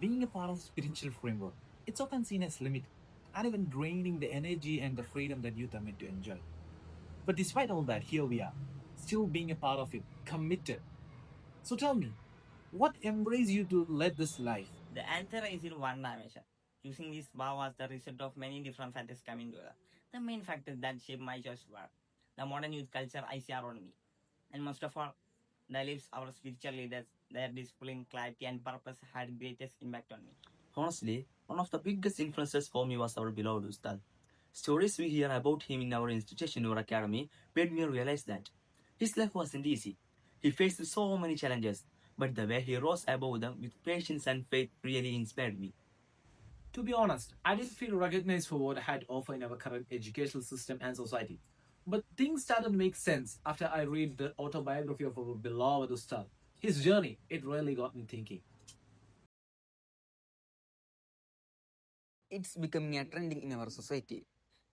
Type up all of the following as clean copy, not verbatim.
Being a part of spiritual framework, it's often seen as limit and even draining the energy and the freedom that youth are meant to enjoy. But despite all that, here we are, still being a part of it, committed. So tell me, what embraced you to lead this life? The answer is in one dimension. Choosing this bar was the result of many different factors coming together. The main factors that shaped my choice were the modern youth culture I see around me, and most of all, the lives of our spiritual leaders, their discipline, clarity, and purpose had greatest impact on me. Honestly, one of the biggest influences for me was our beloved Ustad. Stories we hear about him in our institution or academy made me realize that his life wasn't easy. He faced so many challenges, but the way he rose above them with patience and faith really inspired me. To be honest, I didn't feel recognized for what I had offered in our current educational system and society. But things started to make sense after I read the autobiography of our beloved Ustad. His journey, it really got me thinking. It's becoming a trending in our society.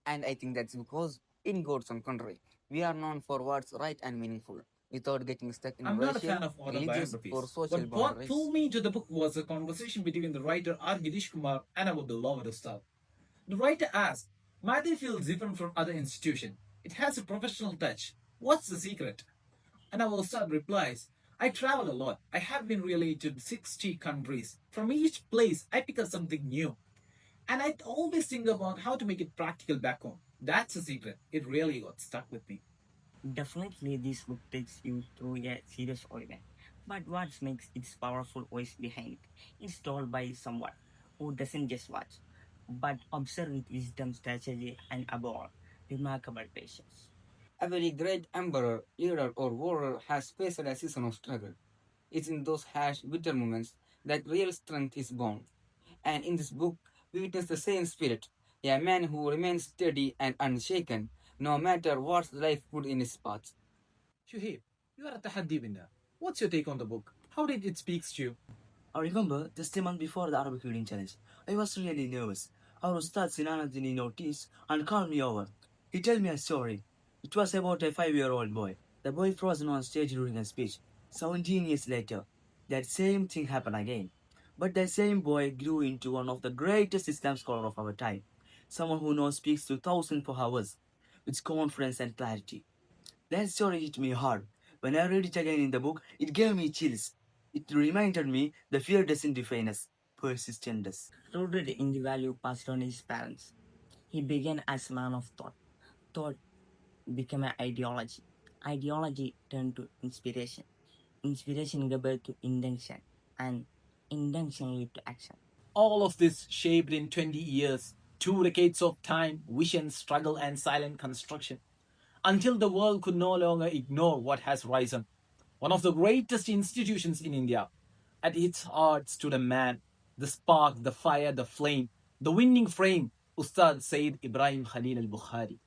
And I think that's because, in God's own country, we are known for what's right and meaningful, without getting stuck in I'm not a racial, fan of religious, or autobiographies, social but what boundaries. pulled me into the book was a conversation between the writer R. Girish Kumar and our beloved Ustad. The writer asked, Madi feels different from other institutions. It has a professional touch. What's the secret? And our Ustad replies, I travel a lot. I have been really to 60 countries. From each place, I pick up something new. And I always think about how to make it practical back home. That's the secret. It really got stuck with me. Definitely, this book takes you through a serious organ. But what makes its powerful voice behind it? It's told by someone who doesn't just watch, but observe with wisdom, strategy, and above all, remarkable patience. Every great emperor, leader, or warrior has faced a season of struggle. It's in those harsh, bitter moments that real strength is born. And in this book, we witness the same spirit, a man who remains steady and unshaken, no matter what life put in his path. Shuhaib, you are at the Haddi winner. What's your take on the book? How did it speak to you? I remember just a month before the Arabic reading challenge, I was really nervous. Our Ustad Sinanadini noticed and called me over. He told me a story. It was about a 5-year-old boy. The boy frozen on stage during a speech. 17 years later, that same thing happened again. But that same boy grew into one of the greatest Islam scholars of our time. Someone who now speaks to thousands for hours with confidence and clarity. That story hit me hard. When I read it again in the book, it gave me chills. It reminded me the fear doesn't define us, persistence does. Rooted in the value passed on his parents, he began as a man of thought. Thought became an ideology. Ideology turned to inspiration. Inspiration gave birth to intention, and intention led to action. All of this shaped in 20 years, 2 decades of time, vision, struggle, and silent construction, until the world could no longer ignore what has risen. One of the greatest institutions in India. At its heart stood a man, the spark, the fire, the flame, the winning frame, Ustad Sayyid Ibrahim Khalil al Bukhari.